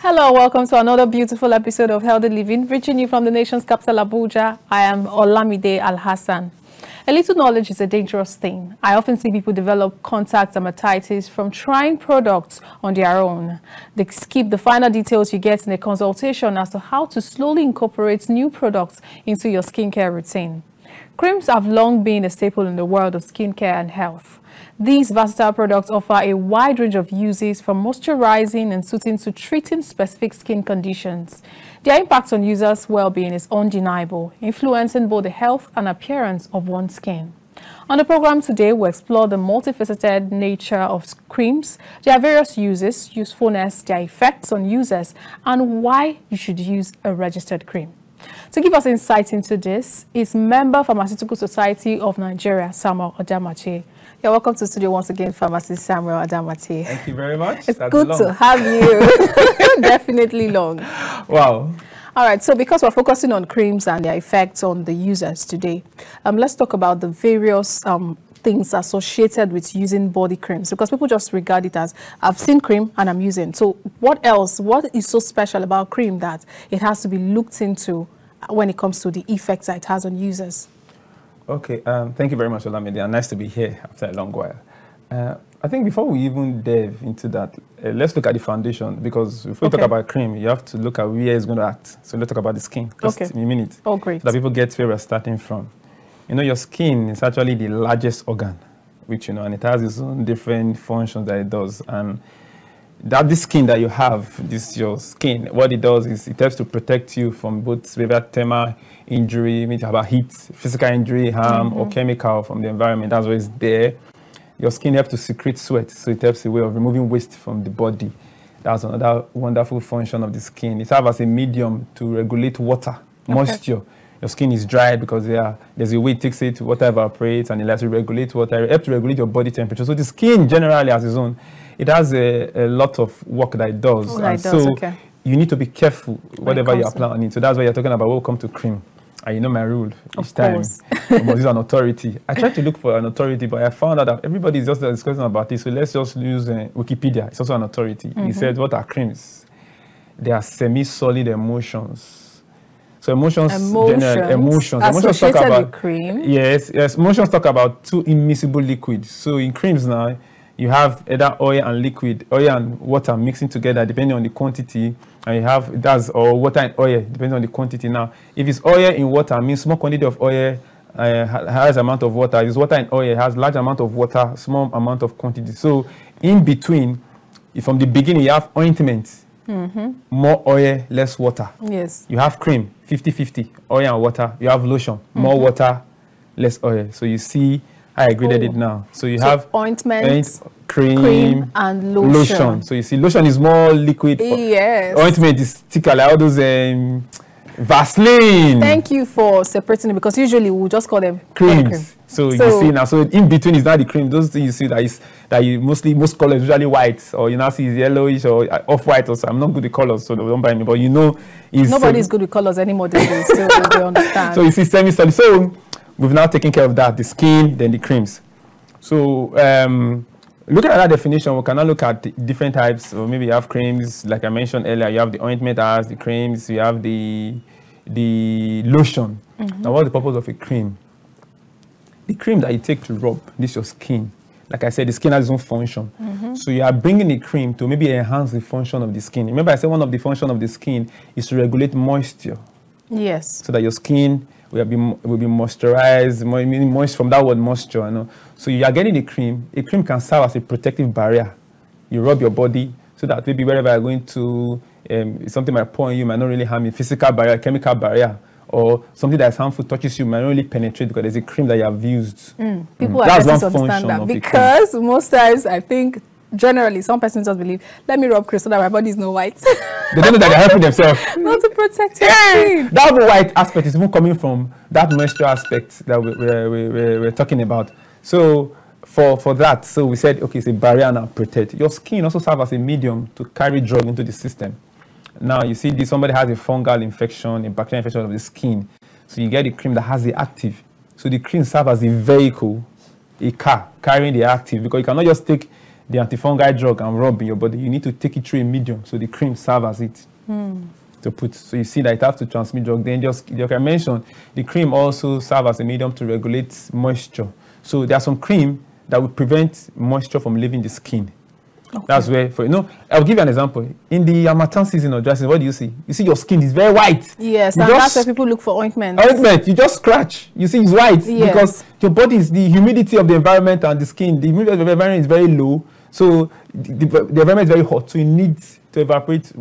Hello, welcome to another beautiful episode of Healthy Living, reaching you from the nation's capital, Abuja. I am Olamide Alhassan. A little knowledge is a dangerous thing. I often see people develop contact dermatitis from trying products on their own. They skip the finer details you get in a consultation as to how to slowly incorporate new products into your skincare routine. Creams have long been a staple in the world of skincare and health. These versatile products offer a wide range of uses, from moisturizing and soothing to treating specific skin conditions. Their impact on users' well-being is undeniable, influencing both the health and appearance of one's skin. On the program today, we'll explore the multifaceted nature of creams, their various uses, usefulness, their effects on users, and why you should use a registered cream. To give us insight into this is member Pharmaceutical Society of Nigeria, Samuel Adamatie. You're welcome to the studio once again, Pharmacist Samuel Adamatie. Thank you very much. It's good to have you. Definitely long. Wow. All right, so because we're focusing on creams and their effects on the users today, let's talk about the various things associated with using body creams, because people just regard it as, I've seen cream and I'm using. So what else? What is so special about cream that it has to be looked into when it comes to the effects that it has on users? Okay, thank you very much, Olamide. Nice to be here after a long while. I think before we even delve into that, let's look at the foundation, because if we talk about cream, you have to look at where it's going to act. So let's talk about the skin just in a minute. Oh, great. So that people get where we're starting from. You know, your skin is actually the largest organ, which, you know, and it has its own different functions that it does. And this skin that you have, your skin, what it does is it helps to protect you from both severe thermal injury, maybe about heat, physical injury, harm, or chemical from the environment. That's what's there. Your skin helps to secrete sweat, so it helps a way of removing waste from the body. That's another wonderful function of the skin. It serves as a medium to regulate water, moisture. Your skin is dry because there's a way it takes it, water evaporates, and it lets you regulate water. It helps to regulate your body temperature. So the skin generally has its own. It has a lot of work that it does. So you need to be careful whatever you apply on it. So that's why you're talking about when we come to cream. And you know my rule each time. You must use an authority. I tried to look for an authority, but I found out that everybody is just discussing about this. So let's just use Wikipedia. It's also an authority. He said, what are creams? They are semi-solid emulsions. So emotions talk about cream. Yes, emotions talk about two immiscible liquids. So in creams now, you have either oil and liquid, oil and water mixing together depending on the quantity, and you have or water and oil depending on the quantity. Now, if it's oil in water, means small quantity of oil has amount of water. If it's water and oil, it has large amount of water, small amount of quantity. So in between, from the beginning, you have ointment. More oil, less water. Yes. You have cream, 50-50, oil and water. You have lotion, more water, less oil. So you see how I graded it now. So you have ointment, cream and lotion. So you see, lotion is more liquid. Yes. Ointment is thicker, like all those Vaseline. Thank you for separating it, because usually we'll just call them creams. So you see now, so in between is not the cream. Those things you see that most colors usually white, or you now see is yellowish or off-white or so. I'm not good with colors, so don't buy me. But you know, nobody's good with colors anymore these days, so they understand. So you see semi-solid. So we've now taken care of that, the skin, then the creams. So looking at that definition, we can now look at different types. So maybe you have creams, like I mentioned earlier. You have the ointment as the creams. You have the lotion. Now, what's the purpose of a cream? The cream that you take to rub this your skin, like I said, the skin has its own function. So you are bringing a cream to maybe enhance the function of the skin. Remember, I said one of the functions of the skin is to regulate moisture. Yes. So that your skin will be moisturized, moist from that word moisture. You know? So you are getting a cream. A cream can serve as a protective barrier. You rub your body so that maybe wherever you're going to, something might pour on you, might not really harm you. Physical barrier, chemical barrier, or something that is harmful touches you, might not really penetrate because there's a cream that you have used. People are getting to understand that, because most times I think generally some persons just believe, let me rub cream so that my body is not white. They don't know that they're helping themselves. Not to protect your skin. That white aspect is even coming from that moisture aspect that we're talking about. So for that, so we said, okay, it's a barrier now, protect. Your skin also serves as a medium to carry drug into the system. Now you see this, somebody has a fungal infection, a bacterial infection of the skin. So you get a cream that has the active. So the cream serves as a vehicle, a car carrying the active, because you cannot just take the antifungal drug and rub in your body, you need to take it through a medium, so the cream serves as it to put. So you see that it has to transmit drug. Then just, like I mentioned, the cream also serves as a medium to regulate moisture. So there are some cream that will prevent moisture from leaving the skin. Okay. That's where, for I'll give you an example. In the Harmattan season or dry season, what do you see? You see your skin is very white. Yes, and that's why people look for ointment. Ointment, you just scratch. You see it's white because your body is, the humidity of the environment and the skin, the humidity of the environment is very low. So the environment is very hot. So you need to evaporate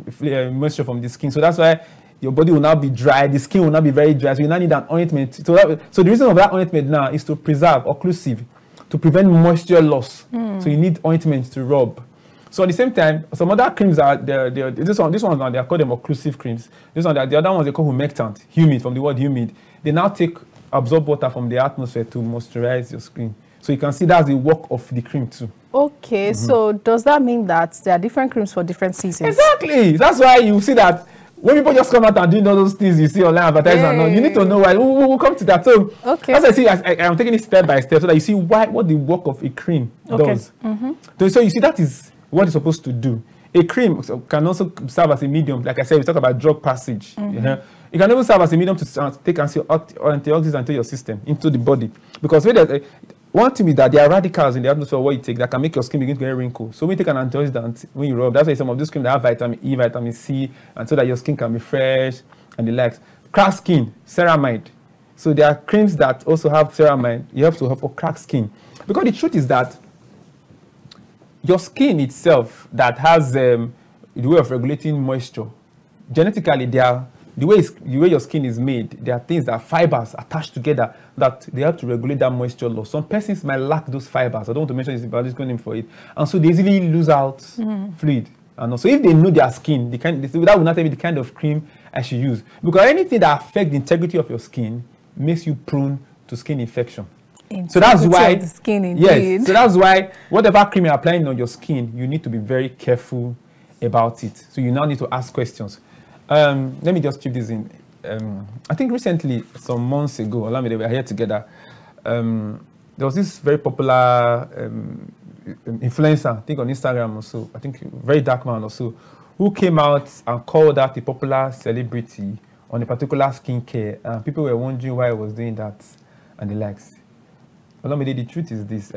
moisture from the skin. So that's why your body will now be dry. The skin will not be very dry. So you now need an ointment. So the reason of that ointment now is to preserve, occlusive, to prevent moisture loss. So you need ointment to rub. So at the same time, some other creams are this one now they are called them occlusive creams. The other ones they call humectant, humid, from the word humid. They now absorb water from the atmosphere to moisturize your skin. So you can see that's the work of the cream too. Okay, so does that mean that there are different creams for different seasons? Exactly. That's why you see that when people just come out and do all those things you see online advertising, you need to know why. We'll come to that. So as I see, I'm taking it step by step so that you see what the work of a cream does. So you see that is what it's supposed to do. A cream can also serve as a medium. Like I said, we talk about drug passage. It can even serve as a medium to take antioxidants into your system, into the body. Because one thing is that there are radicals in the atmosphere what you take that can make your skin begin to get wrinkled. So when you take an antioxidant, when you rub, that's why some of these creams that have vitamin E, vitamin C, and so that your skin can be fresh and relaxed. Cracked skin, ceramide. So there are creams that also have ceramide. It helps to help for cracked skin. Because the truth is that your skin itself that has the way of regulating moisture, genetically, the way your skin is made, there are things that fibers attached together that they help to regulate that moisture loss. Some persons might lack those fibers. I don't want to mention this, but I'm just going in for it. And so they easily lose out fluid. And also, if they know their skin, that will not be the kind of cream I should use. Because anything that affects the integrity of your skin makes you prone to skin infection. So that's why, the skin, indeed. So that's why whatever cream you're applying on your skin, you need to be very careful about it. So you now need to ask questions. Let me just chip this in. I think recently, some months ago, we were here together. There was this very popular influencer, I think on Instagram or so, I think very dark man or so, who came out and called out a popular celebrity on a particular skincare. And people were wondering why I was doing that and the likes. The truth is this.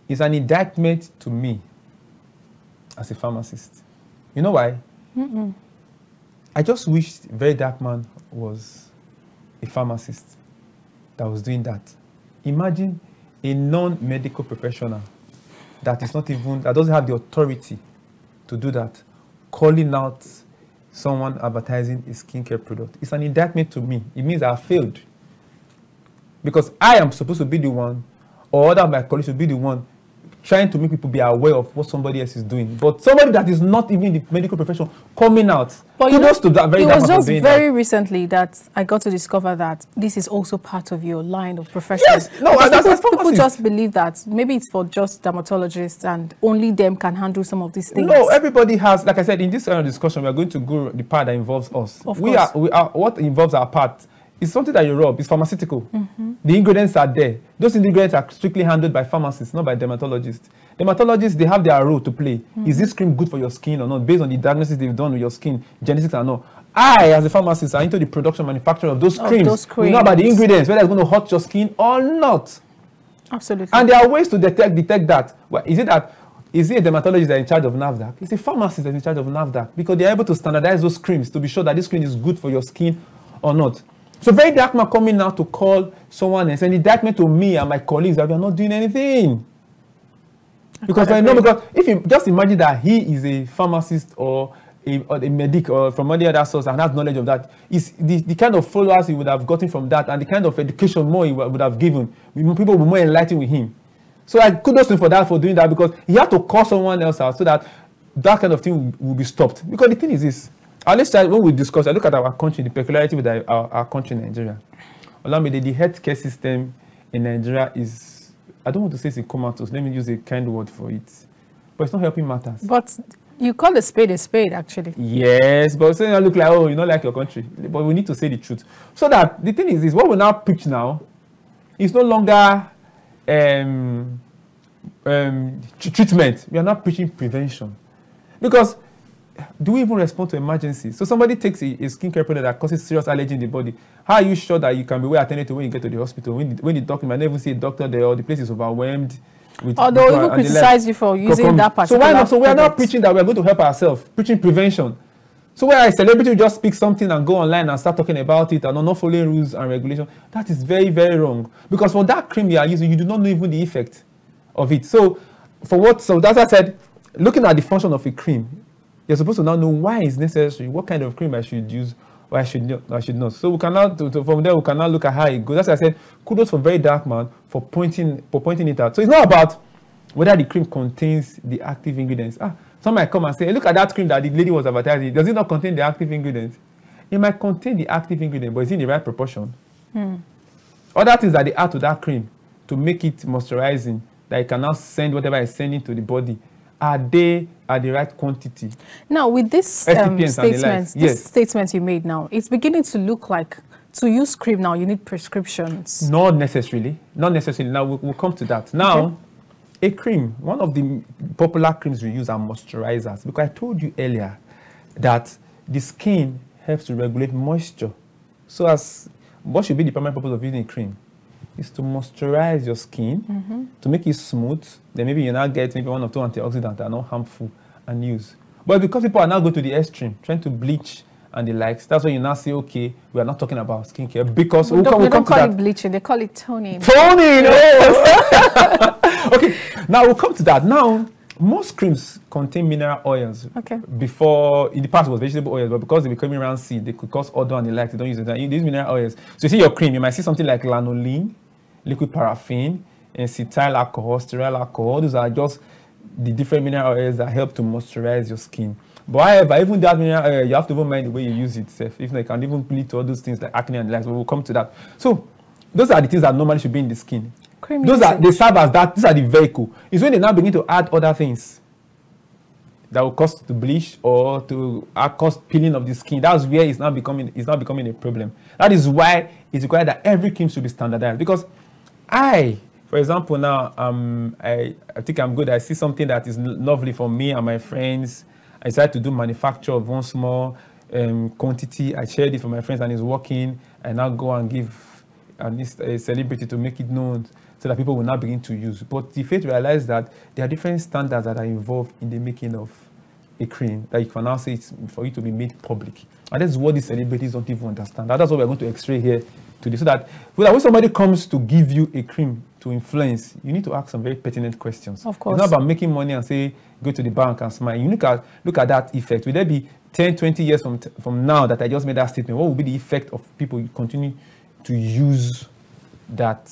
It's an indictment to me as a pharmacist. You know why? I just wish very dark man was a pharmacist that was doing that. Imagine a non-medical professional that doesn't have the authority to do that, calling out someone advertising a skincare product. It's an indictment to me. It means I failed. Because I am supposed to be the one, or other of my colleagues should be the one trying to make people be aware of what somebody else is doing. But somebody that is not even in the medical profession coming out. But to that very it was just very recently that I got to discover that this is also part of your line of profession. Yes, no, people just believe that maybe it's for just dermatologists and only them can handle some of these things. No, everybody has, like I said, in this discussion, we are going to go the part that involves us. We are what involves our part. It's something that you rub. It's pharmaceutical. The ingredients are there. Those ingredients are strictly handled by pharmacists, not by dermatologists. Dermatologists, they have their role to play. Is this cream good for your skin or not, based on the diagnosis they've done with your skin, genetics or not. I, as a pharmacist, are into the production, manufacture of those creams. We know about the ingredients, whether it's going to hurt your skin or not. Absolutely. And there are ways to detect that. Well, is it a dermatologist that is in charge of NAFDAC? It's a pharmacist that is in charge of NAFDAC, because they are able to standardize those creams to be sure that this cream is good for your skin or not. So very dark man coming now to call someone and saying indictment to me and my colleagues that we are not doing anything. Because I know, because if you just imagine that he is a pharmacist or a medic or from any other source and has knowledge of that, is the kind of followers he would have gotten from that and the kind of education more he would have given, people would be more enlightened with him. So I kudos to him for doing that, because he had to call someone else out so that kind of thing will be stopped. Because the thing is this. Let's start when we discuss. I look at our country, the peculiarity with our country, Nigeria. The healthcare system in Nigeria is, I don't want to say it's comatose. Let me use a kind word for it, but it's not helping matters. But you call a spade, actually. Yes, but saying I look like, oh, you don't like your country. But we need to say the truth. So that the thing is this: what we now preach now is no longer treatment. We are not preaching prevention. Because do we even respond to emergencies? So somebody takes a skincare product that causes serious allergy in the body. How are you sure that you can be well attended to when you get to the hospital? When the doctor, you might never see a doctor there, or the place is overwhelmed. Or they'll even criticize you for using that particular. So why not? So we are not preaching that we are going to help ourselves, preaching prevention. So where a celebrity will just speak something and go online and start talking about it and not following rules and regulations, that is very, very wrong. Because for that cream you are using, you do not know even the effect of it. So so that's why I said, looking at the function of a cream, you're supposed to now know why it's necessary, what kind of cream I should use, or I should not. So we cannot, from there, we cannot look at how it goes. That's why I said, kudos for Very Dark Man for pointing it out. So it's not about whether the cream contains the active ingredients. Some might come and say, hey, look at that cream that the lady was advertising. Does it not contain the active ingredients? It might contain the active ingredient, but it's in the right proportion. Other things that they add to that cream to make it moisturizing, that it can now send whatever it's sending to the body, are they at the right quantity? Now, with this statement you made now, it's beginning to look like to use cream now, you need prescriptions. Not necessarily. Not necessarily. Now, we'll come to that. Now, okay. A cream, one of the popular creams we use are moisturizers. Because I told you earlier that the skin helps to regulate moisture. So what should be the primary purpose of using a cream? Is to moisturize your skin, to make it smooth. Then maybe you now get maybe 1 or 2 antioxidants that are not harmful and use. But because people are now going to the extreme, trying to bleach and the likes, that's why you now say, okay, we are not talking about skincare, because they don't call it bleaching, they call it toning. Toning, yes. Okay, now we'll come to that. Now, most creams contain mineral oils. Okay. Before, in the past, it was vegetable oils, but because they became around seed, they could cause odor and the likes. They don't use it. These mineral oils. So you see your cream, you might see something like lanolin, liquid paraffin, and cetyl alcohol, stearyl alcohol. Those are just the different mineral oils that help to moisturize your skin. But however, even that mineral oil, you have to even mind the way you use it. If they can even lead to all those things like acne and the likes, but we'll come to that. So those are the things that normally should be in the skin. They serve as that. These are the vehicle. It's when they now begin to add other things that will cause to bleach or to cause peeling of the skin. That's where it's now becoming a problem. That is why it's required that every cream should be standardized. Because for example, now I think I'm good. I see something that is lovely for me and my friends. I decided to do manufacture of one small quantity. I shared it for my friends and it's working. I now go and give a celebrity to make it known, so that people will now begin to use. But the faith to realize that there are different standards that are involved in the making of a cream that you can now say it's for it to be made public. And that's what the celebrities don't even understand. That's what we're going to x-ray here today. So that when somebody comes to give you a cream to influence, you need to ask some very pertinent questions. Of course. It's not about making money and say, go to the bank and smile. You look at that effect. Will there be 10, 20 years from now that I just made that statement? What will be the effect of people continue to use that?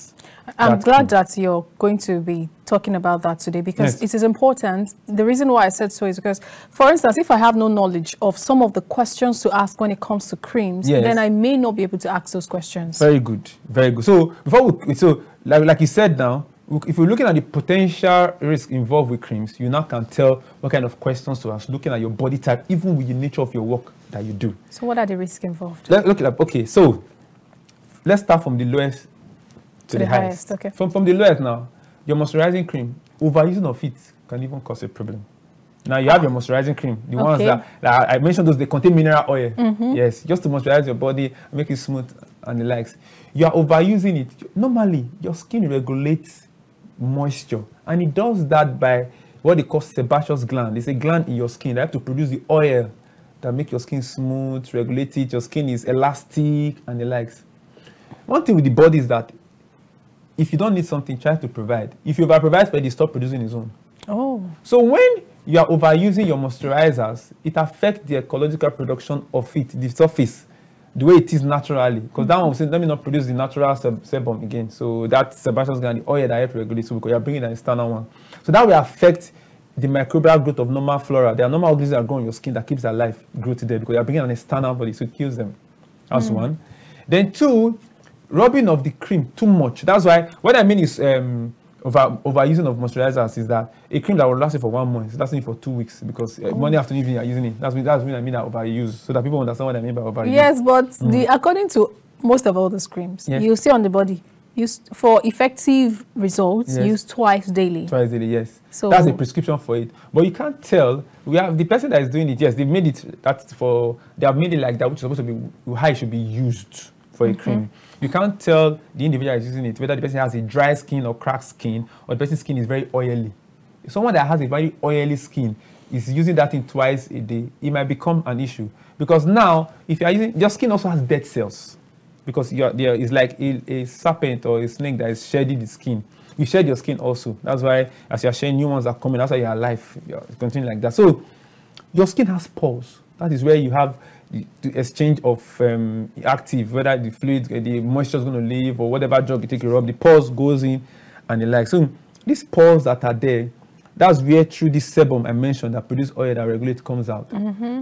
I'm glad that you're going to be talking about that today, because it is important. The reason why I said so is because, for instance, if I have no knowledge of some of the questions to ask when it comes to creams, then I may not be able to ask those questions. Very good, very good. So like you said now, if we're looking at the potential risk involved with creams, you now can tell what kind of questions to ask, looking at your body type, even with the nature of your work that you do. So what are the risks involved? Okay, so let's start from the lowest to the highest. Okay. From the lowest now, your moisturizing cream, overusing of it can even cause a problem. Now you have your moisturizing cream, the ones that I mentioned, those they contain mineral oil. Yes, just to moisturize your body, make it smooth and the likes. You are overusing it. Normally, your skin regulates moisture, and it does that by what they call sebaceous gland. It's a gland in your skin that have to produce the oil that make your skin smooth, regulate it. Your skin is elastic and the likes. One thing with the body is that if you don't need something, try to provide. If you overprovide, it stop producing its own. So when you are overusing your moisturizers, it affects the ecological production of it, the surface, the way it is naturally. Because that one will say, let me not produce the natural sebum again. So that sebaceous gland, the oil that I have to regulate, so because you are bringing an external one. So that will affect the microbial growth of normal flora. There are normal organisms that grow on your skin that keeps their life growth there, because you are bringing an external body, so it kills them. That's one. Then two, rubbing of the cream too much. That's why what I mean is overusing of moisturizers is that a cream that will last you for 1 month is lasting for 2 weeks, because morning, afternoon, evening you are using it. That's what I mean by overuse, so that people understand what I mean by overuse. Yes, but according to most of all those creams, you see on the body, Use for effective results. Yes. Use twice daily. Twice daily, yes. So that's a prescription for it. But you can't tell. We have the person that is doing it. Yes, they've made it. That's for. They have made it like that, which is supposed to be how it should be used for a cream. You can't tell the individual that is using it whether the person has a dry skin or cracked skin, or the person's skin is very oily. If someone that has a very oily skin is using that thing twice a day, it might become an issue. Because now, if you are using, your skin also has dead cells. Because there is like a serpent or a snake that is shedding the skin. You shed your skin also. That's why, as you're shedding, new ones are coming. That's why you're alive. You're continuing like that. So, your skin has pores. That is where you have the exchange of active, whether the fluid, the moisture is going to leave, or whatever job you take care of, the pores goes in and the like. So, these pores that are there, that's where through this sebum I mentioned that produce oil that regulate comes out.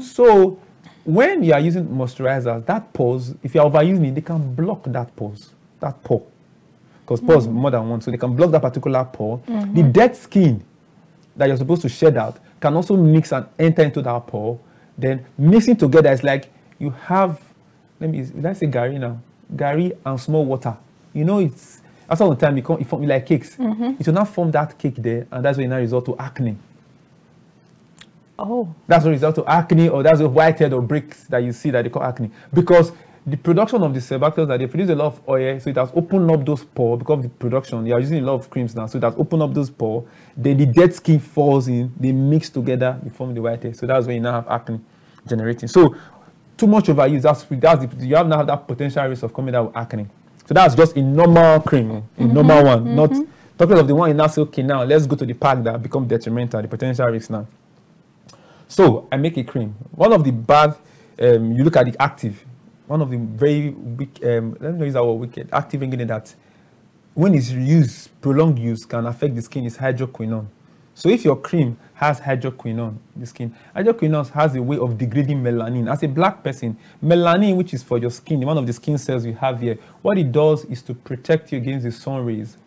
So, when you are using moisturizers, that pores, if you are overusing it, they can block that pore. Because pores more than one, so they can block that particular pore. The dead skin that you're supposed to shed out can also mix and enter into that pore. Then mixing together is like you have, let's say Gary now. Gary and small water. You know, it's after some time it forms like cakes. It will not form that cake there, and that's when it now result to acne. Oh. That's the result of acne, or that's the whitehead or breaks that you see that they call acne. Because the production of the cellulose that they produce a lot of oil, so it has opened up those pores. Because of the production, you are using a lot of creams now, so it has opened up those pores. Then the dead skin falls in, they mix together, they form the whitehead. So that's when you now have acne generating. So too much overuse, you have now that potential risk of coming down with acne. So that's just a normal cream, a normal one, not talking of the one you now say, okay, now let's go to the pack that become detrimental, the potential risk now. So I make a cream. One of the bad, you look at the active, one of the very weak, let me not use our wicked, active ingredient that when it's used, prolonged use can affect the skin is hydroquinone. So if your cream has hydroquinone, the skin, hydroquinone has a way of degrading melanin. As a black person, melanin, which is for your skin, one of the skin cells you have here, what it does is to protect you against the sun rays.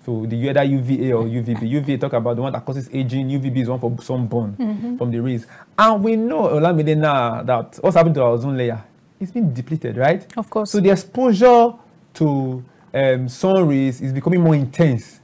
So the either UVA or UVB. UVA talk about the one that causes aging. UVB is one for sunburn from the rays. And we know, Olamide, now that what's happened to our ozone layer? It's been depleted, right? Of course. So the exposure to sun rays is becoming more intense.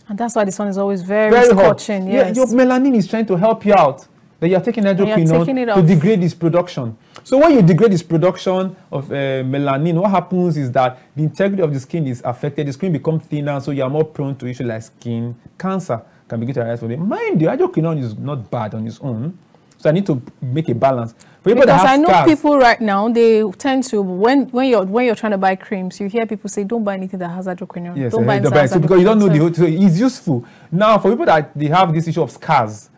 And that's why the sun is always very scorching. Yes. Your melanin is trying to help you out. That you're taking hydroquinone to degrade its production. So when you degrade its production of melanin, what happens is that the integrity of the skin is affected. The skin becomes thinner, so you are more prone to issues like skin cancer can begin to arise from it. Mind you, hydroquinone is not bad on its own. So I need to make a balance. Because I know people right now, they tend to, when you're trying to buy creams, you hear people say, don't buy anything that has hydroquinone. Yes, don't buy so because you don't know the whole, so it's useful. Now, for people that they have this issue of scars,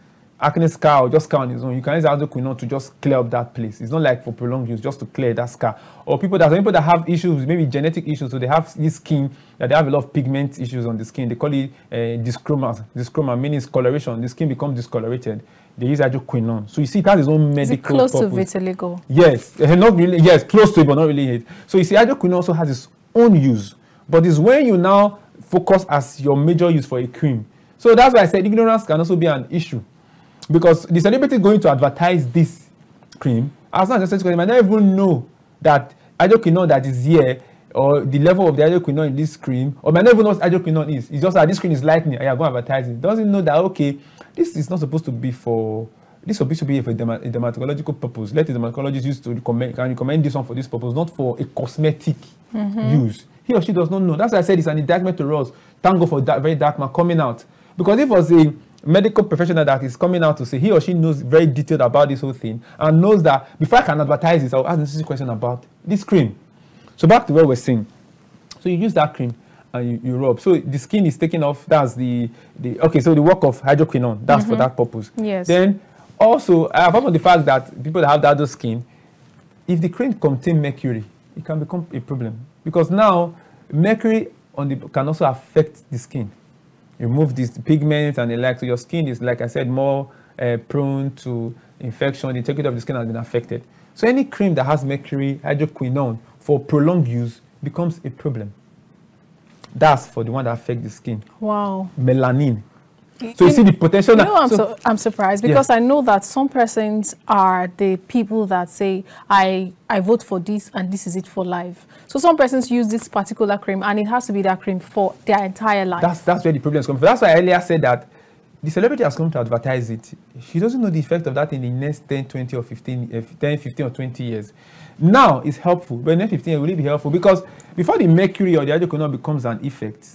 acne scar or just scar on its own, you can use hydroquinone to just clear up that place. It's not like for prolonged use, just to clear that scar. Or some people that have issues, maybe genetic issues, so they have this skin that they have a lot of pigment issues on the skin. They call it dyschroma. Dyschroma meaning discoloration. The skin becomes discolorated. They use hydroquinone. So you see, it has its own medical purpose. Is it close to vitiligo? Yes, not really. Yes, close to it, but not really it. So you see, hydroquinone also has its own use, but it's when you now focus as your major use for a cream. So that's why I said ignorance can also be an issue. Because the celebrity going to advertise this cream, as not necessarily, they might not even know that hydroquinone that is here, or the level of the hydroquinone in this cream, or might not even know what hydroquinone is. It's just that this cream is lightening, and you're going to advertise it. Doesn't know that, okay, this is not supposed to be for, this is supposed to be for a dermatological purpose. Let the dermatologist use to recommend this one for this purpose, not for a cosmetic use. He or she does not know. That's why I said it's an indictment to us. Thank God for that very dark man coming out. Because if it was a medical professional that is coming out to say he or she knows very detailed about this whole thing and knows that before I can advertise this, I'll ask necessary question about this cream. So back to where we're saying. So you use that cream and you rub. So the skin is taken off. That's okay, so the work of hydroquinone, that's for that purpose. Yes. Then also, apart from the fact that people that have that skin, if the cream contains mercury, it can become a problem. Because now, mercury can also affect the skin. Remove these pigments and the like. So your skin is, like I said, more prone to infection. The integrity of the skin has been affected. So any cream that has mercury, hydroquinone, for prolonged use becomes a problem. That's for the one that affects the skin. Wow. Melanin. So you see the potential. You know, I'm surprised because I know that some persons are the people that say, I vote for this and this is it for life. So some persons use this particular cream and it has to be that cream for their entire life. That's where the problem is coming from. That's why I earlier said that the celebrity has come to advertise it. She doesn't know the effect of that in the next 10, 20 or 15, 10, 15 or 20 years. Now it's helpful, but in the next 15 years will it be helpful? Because before the mercury or the hydroquinone becomes an effect,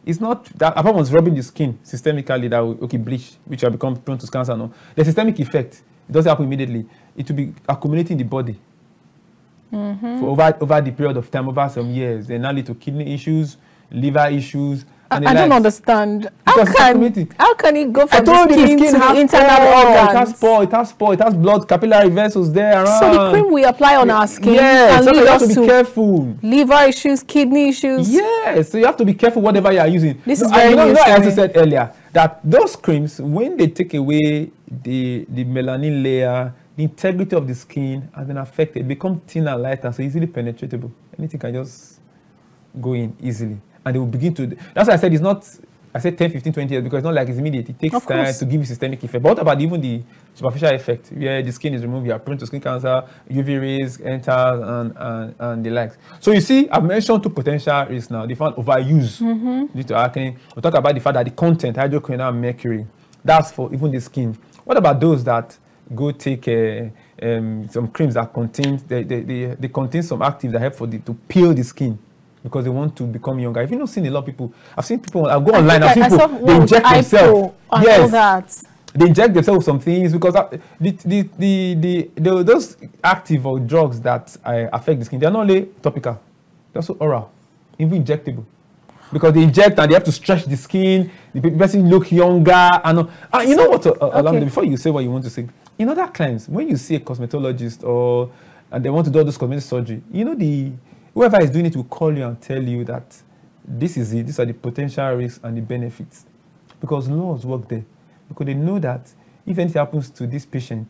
it's not that apart from rubbing the skin systemically that will bleach, which will become prone to cancer. No, the systemic effect, it doesn't happen immediately. It will be accumulating in the body for over the period of time, over some years. They now lead to kidney issues, liver issues. I don't understand. How can it go from the skin to the internal organs? It has pore, it has blood, capillary vessels there around. So the cream we apply on our skin can lead us to be careful. Liver issues, kidney issues. Yes, so you have to be careful whatever you are using. This is very new. I also said earlier that those creams, when they take away the melanin layer, the integrity of the skin has been affected, become thinner, lighter, so easily penetratable. Anything can just go in easily. And they will begin to, that's why I said it's not, I said 10, 15, 20 years, because it's not like it's immediate. It takes time to give you systemic effect. But what about even the superficial effect? Where the skin is removed, you are prone to skin cancer, UV rays enters, and the likes. So you see, I've mentioned two potential risks now. The fact overuse due to acne. We'll talk about the fact that the content, hydroquinone and mercury, that's for even the skin. What about those that go take some creams that contain, they contain some actives that help to peel the skin, because they want to become younger. I've not seen a lot of people. I've seen people. I've gone online. I've seen people. They inject themselves. Yes, they inject themselves with some things because those active or drugs that affect the skin, they're not only topical, they're also oral, even injectable. Because they inject and they have to stretch the skin. The person look younger. And you know what? Before you say what you want to say, in other clients, when you see a cosmetologist and they want to do all this cosmetic surgery, you know whoever is doing it will call you and tell you that this is it, these are the potential risks and the benefits. Because laws work there. Because they know that if anything happens to this patient,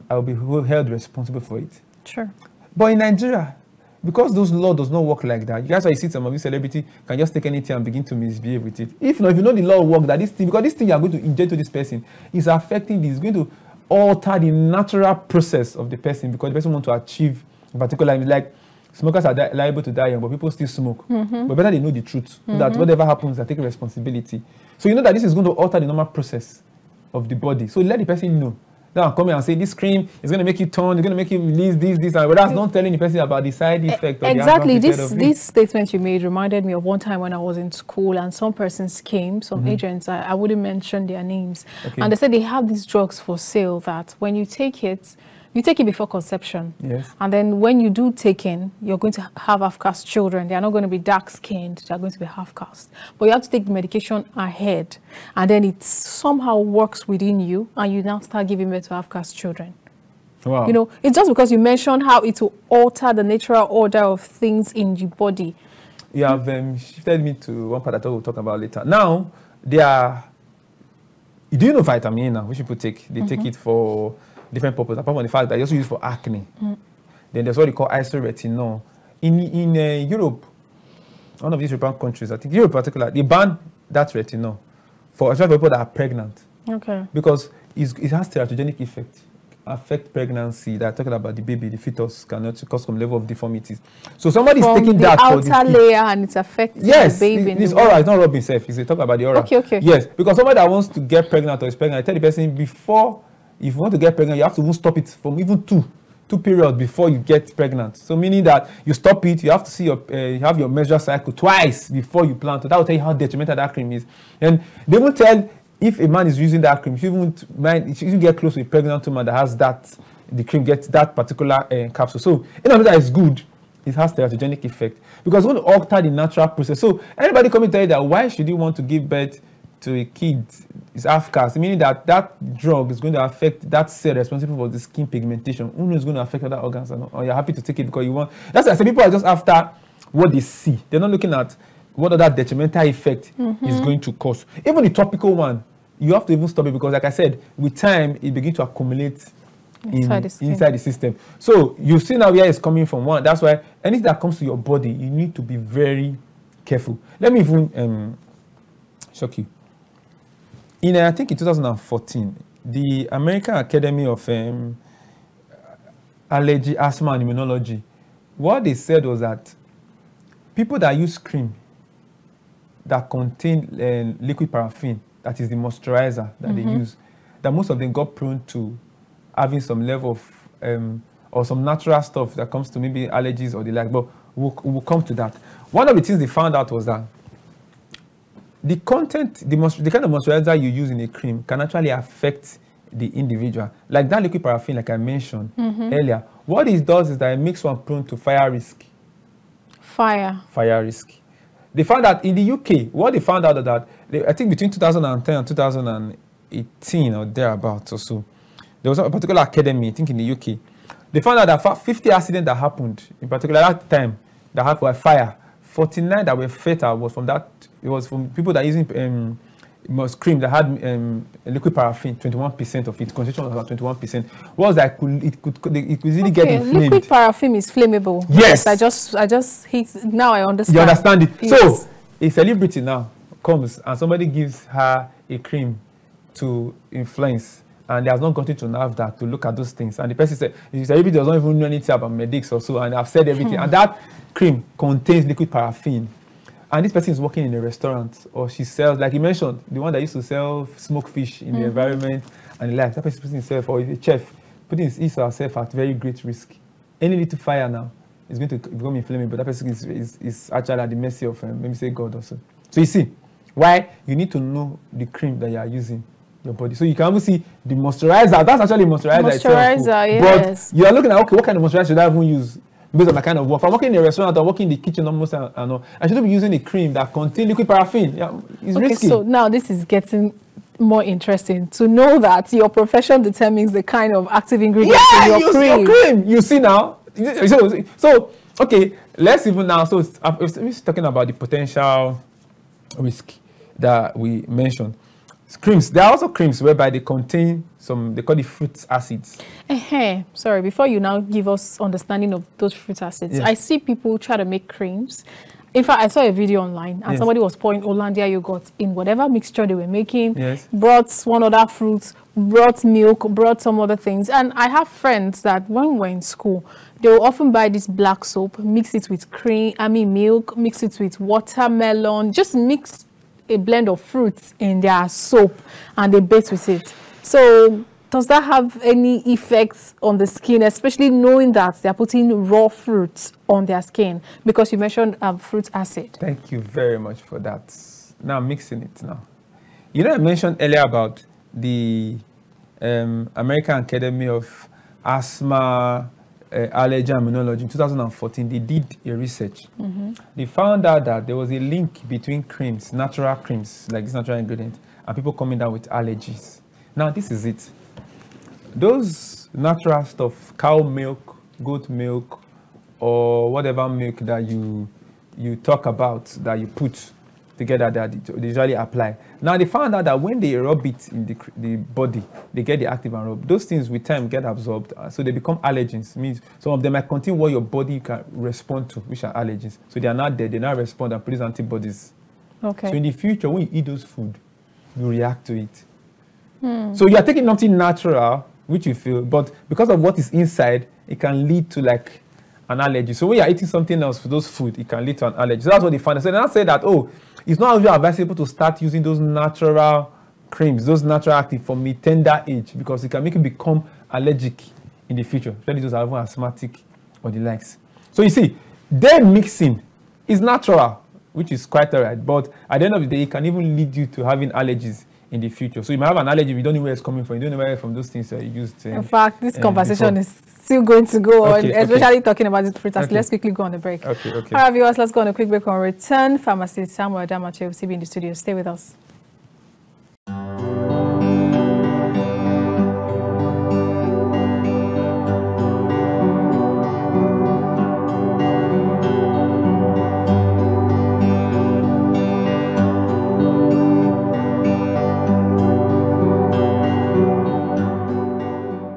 I will be held responsible for it. Sure. But in Nigeria, because those law does not work like that, that's why you see some of these celebrities can just take anything and begin to misbehave with it. If you know the law work, that this thing, because this thing you are going to inject to this person is affecting this, is going to alter the natural process of the person, because the person wants to achieve a particular, like, smokers are liable to die young, but people still smoke. But better they know the truth, so that whatever happens, they take responsibility. So you know that this is going to alter the normal process of the body. So let the person know. Don't come here and say this cream is going to make you turn, it's going to make you release this, and but that's not telling the person about the side effect. Exactly. This statement you made reminded me of one time when I was in school and some persons came, some agents, I wouldn't mention their names, and they said they have these drugs for sale that when you take it before conception. Yes. And then when you do take in, you're going to have half-caste children. They are not going to be dark-skinned. They are going to be half-caste. But you have to take the medication ahead. And then it somehow works within you. And you now start giving birth to half-caste children. Wow. You know, it's just because you mentioned how it will alter the natural order of things in your body. You have shifted me to one part that we'll talk about later. Now, do you know vitamin A now, which people take? They take it for different purpose, apart from the fact that they also use for acne. Then there's what they call isoretinol. In Europe, one of these European countries, I think Europe in particular, they ban that retinol for especially people that are pregnant. Okay. Because it has teratogenic effect, affect pregnancy. They're talking about the baby, the fetus cannot cause some level of deformities. So somebody's taking that for the outer layer and it's affecting the baby. It's oral, it's not rubbing self. It's talking about the oral. Okay. Yes, because somebody that wants to get pregnant or is pregnant, I tell the person before. If you want to get pregnant, you have to even stop it from even two periods before you get pregnant. So meaning that you stop it, you have to see have your menstrual cycle twice before you plan. So that will tell you how detrimental that cream is. And they will tell if a man is using that cream, you shouldn't get close to a pregnant woman that has the cream gets that particular capsule. So in order that is good, it has teratogenic effect because it's going to alter the natural process. So anybody come and tell you that why should you want to give birth to a kid is half-caste, meaning that drug is going to affect that cell responsible for the skin pigmentation. Who knows is going to affect other organs, or you're happy to take it because you want. That's why I say people are just after what they see. They're not looking at what other detrimental effect is going to cause. Even the topical one, you have to even stop it because, like I said, with time it begins to accumulate inside the system. So you see now where it's coming from. One, that's why anything that comes to your body, you need to be very careful. Let me even shock you. I think in 2014, the American Academy of Allergy, Asthma, and Immunology, what they said was that people that use cream that contain liquid paraffin, that is the moisturizer that they use, that most of them got prone to having some level of or some natural stuff that comes to maybe allergies or the like. But we'll come to that. One of the things they found out was that the content, the kind of moisturizer you use in a cream can actually affect the individual. Like that liquid paraffin, like I mentioned earlier, what it does is that it makes one prone to fire risk. Fire risk. They found that in the UK, what they found out is that, I think between 2010 and 2018 or thereabouts or so, there was a particular academy, I think in the UK, they found out that 50 accidents that happened, in particular that time, that happened by fire, 49 that were fatal was from that. It was from people that are using cream that had liquid paraffin, 21% of it, concentration was about 21%. What was that? It could easily get inflamed. Liquid paraffin is flammable. Yes. I just hit. Now I understand. You understand it. Yes. So a celebrity now comes and somebody gives her a cream to influence, and they have not gotten to NAFDAC to look at those things. And the person said, the celebrity does not even know anything about medics or so, and I've said everything. And that cream contains liquid paraffin. And this person is working in a restaurant, or she sells, like you mentioned, the one that used to sell smoked fish in the environment and the like. That person himself, or a chef, putting his or herself at very great risk. Any little fire now is going to become inflammable, but that person is actually at the mercy of, maybe say, God or so. So you see, why you need to know the cream that you are using your body. So you can even see the moisturizer. That's actually moisturizer itself. Moisturizer, yes. But you are looking at, okay, what kind of moisturizer should I even use? Based on my kind of work. If I'm working in a restaurant or working in the kitchen almost, I shouldn't be using a cream that contains liquid paraffin. Yeah, it's risky. So now this is getting more interesting to know that your profession determines the kind of active ingredients in your cream. You see now. So okay, let's even now. So we're talking about the potential risk that we mentioned. Creams. There are also creams whereby they contain some, they call it fruit acids. Sorry, before you now give us understanding of those fruit acids, I see people try to make creams. In fact, I saw a video online and somebody was pouring Hollandia yogurt in whatever mixture they were making, brought one other fruit, brought milk, brought some other things. And I have friends that when we're in school, they will often buy this black soap, mix it with milk, mix it with watermelon, just mix a blend of fruits in their soap and they bathe with it. So does that have any effects on the skin, especially knowing that they're putting raw fruits on their skin? Because you mentioned fruit acid. Thank you very much for that. Now mixing it now. You know, I mentioned earlier about the American Academy of Asthma, Allergy and Immunology. In 2014, they did a research. They found out that there was a link between creams, natural creams, like this natural ingredient, and people coming down with allergies. Now, this is it. Those natural stuff, cow milk, goat milk, or whatever milk that you talk about, that you put together, that they usually apply. Now, they found out that when they rub it in the body, they get the active and rub. Those things with time get absorbed, so they become allergens. Means some of them might contain what your body can respond to, which are allergens. So they are not there, they now respond and produce antibodies. Okay. So in the future, when you eat those food, you react to it. So you are taking something natural, which you feel, but because of what is inside, it can lead to like an allergy. So when you are eating something else for those food, it can lead to an allergy. So that's what they found. So they now say that, oh, it's not always advisable to start using those natural creams, those natural active from a tender age, because it can make you become allergic in the future, especially those are even asthmatic or the likes. So you see, their mixing is natural, which is quite all right, but at the end of the day, it can even lead you to having allergies in the future. So you might have an allergy, you don't know where it's coming from, you don't know where it's from those things that you used. In fact, this conversation is still going to go on, especially talking about the fruit acids. Let's quickly go on the break. All right, viewers, let's go on a quick break. On return, pharmacist Samuel Adamatie will be in the studio. Stay with us.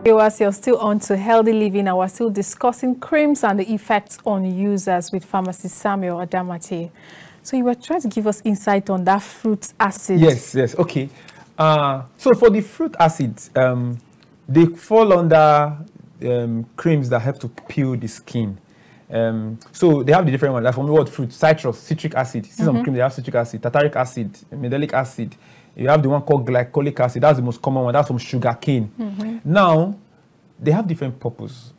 Viewers, you're still on to Healthy Living, and we're still discussing creams and the effects on users with pharmacist Samuel Adamatie. So you were trying to give us insight on that fruit acid. Yes. Okay. So for the fruit acids, they fall under creams that help to peel the skin. So they have the different ones. Like for me, what fruit? Citrus, citric acid. See some cream, they have citric acid, tartaric acid, medelic acid. You have the one called glycolic acid. That's the most common one. That's from sugar cane. Now, they have different purpose.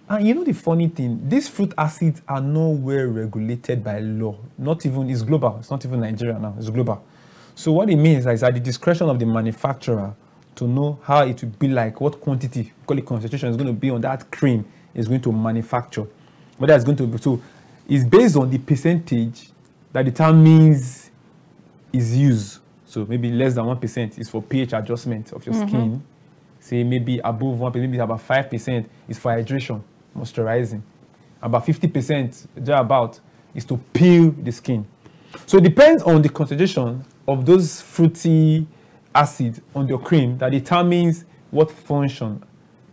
And you know the funny thing, these fruit acids are nowhere regulated by law. Not even, it's global. It's not even Nigeria now, it's global. So what it means is at the discretion of the manufacturer to know how it will be like, what quantity, call it concentration, is going to be on that cream is going to manufacture. Whether it's going to be, so it's based on the percentage that determines its use. So maybe less than 1% is for pH adjustment of your skin. Say maybe above 1%, maybe about 5% is for hydration, moisturizing. About 50% thereabout is to peel the skin. So it depends on the concentration of those fruity acids on your cream that determines what function.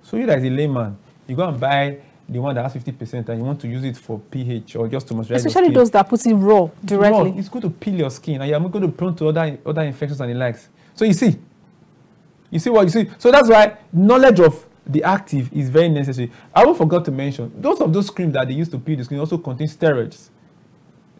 So you as a layman, you go and buy the one that has 50% and you want to use it for pH or just to moisturize Especially your skin. those that put it raw directly. Raw, it's going to peel your skin and you're going to be prone to other infections and the likes. So you see what you see. So that's why knowledge of the active is very necessary. I also forgot to mention, those creams that they use to peel the skin also contain steroids.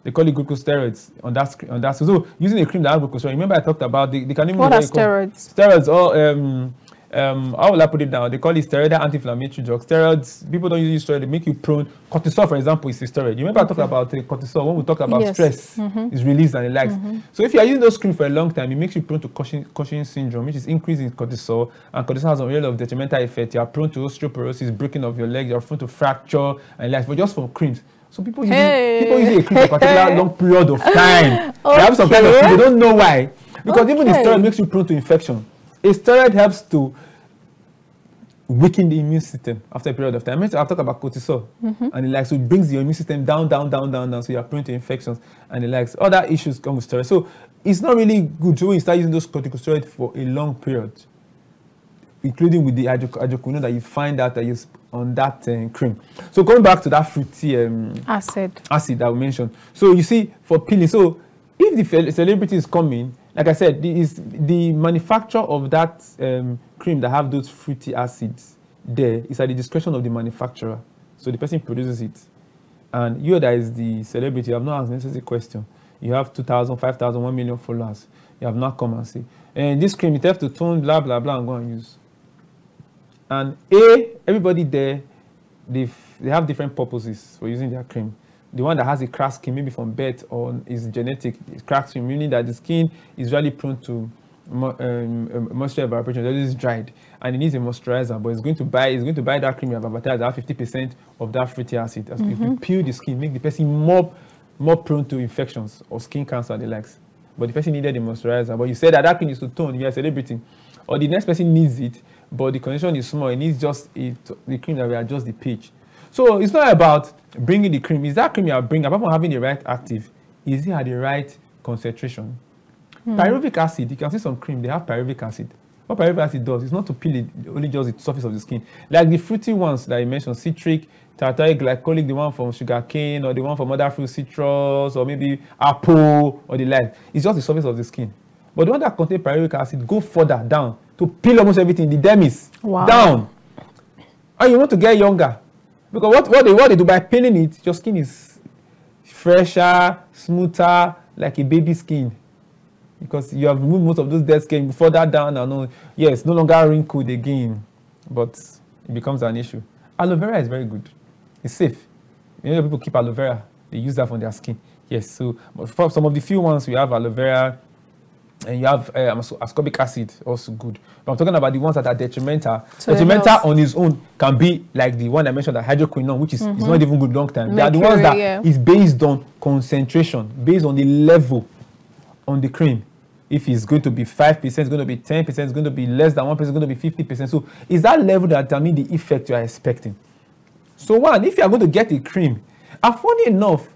They call it glucosteroids on that. So using a cream that has glucosteroids, remember I talked about, they can even... What are steroids? Steroids, or how will I put it down? They call it steroidal anti-inflammatory drugs. Steroids, people don't use steroids, they make you prone. Cortisol, for example, is a steroid. You remember I talked about cortisol when we talked about stress is released and the likes. So if you are using those creams for a long time, it makes you prone to Cushing syndrome, which is increase in cortisol, and cortisol has a lot of detrimental effect. You are prone to osteoporosis, breaking of your legs, you are prone to fracture and likes, but just from creams. So people using a cream for a particular long period of time. They have some kind of they don't know why. Because even the steroid makes you prone to infection. A steroid helps to weaken the immune system after a period of time. I've talked about cortisol and the likes, so it brings your immune system down, so you are prone to infections and the likes. Other issues come with steroids. So it's not really good when you start using those corticosteroids for a long period, including with the hydroquinone that you find out that you on that cream. So going back to that fruity acid that we mentioned. So you see, for peeling, so if the celebrity is coming, like I said, the manufacturer of that cream that have those fruity acids there is at the discretion of the manufacturer. So the person produces it. And you that is the celebrity, you have not asked necessary question. You have 2,000, 5,000, 1 million followers. You have not come and say, and this cream, it have to tone, blah, blah, blah, and go and use. And everybody there, they have different purposes for using their cream. The one that has a cracked skin, maybe from birth or is genetic, cracked skin, meaning that the skin is really prone to moisture evaporation. It is dried, and it needs a moisturizer. But it's going to buy that cream you have advertised that have 50% of that fruity acid. As you peel the skin, make the person more prone to infections or skin cancer and the likes. But the person needed a moisturizer. But you said that cream is to tone. You are celebrating, or the next person needs it, but the condition is small. It needs just the cream that will adjust the pH. So it's not about bringing the cream. Is that cream you are bringing, apart from having the right active, is it at the right concentration? Pyruvic acid, you can see some cream, they have pyruvic acid. What pyruvic acid does is not to peel it, only just the surface of the skin. Like the fruity ones that I mentioned, citric, tartaric, glycolic, the one from sugarcane, or the one from other fruit, citrus, or maybe apple, or the like. It's just the surface of the skin. But the one that contains pyruvic acid go further down to peel almost everything, the dermis, down. And you want to get younger. Because what they do by peeling it, your skin is fresher, smoother, like a baby skin. Because you have removed most of those dead skin further down and yes, no longer wrinkled again. But it becomes an issue. Aloe vera is very good. It's safe. Many people keep aloe vera. They use that for their skin. Yes, so for some of the few ones we have aloe vera, and you have ascorbic acid, also good. But I'm talking about the ones that are detrimental. Detrimental on its own can be like the one I mentioned, the hydroquinone, which is not even good long time. Mercury, they are the ones that is based on concentration, based on the level on the cream. If it's going to be 5%, it's going to be 10%, it's going to be less than 1%, it's going to be 50%. So is that level that determines the effect you are expecting? So one, if you are going to get a cream, and funny enough,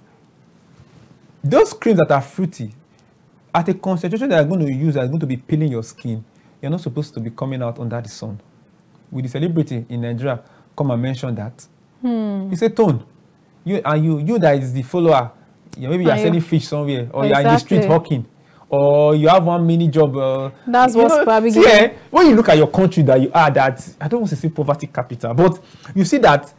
those creams that are fruity, at a concentration that you're going to use that is going to be peeling your skin, you're not supposed to be coming out under the sun. With the celebrity in Nigeria, come and mention that. It's a tone. You that is the follower, maybe you're selling fish somewhere, or you're in the street hawking, or you have one mini job. That's what's probably when you look at your country that you are, that I don't want to say poverty capital, but you see that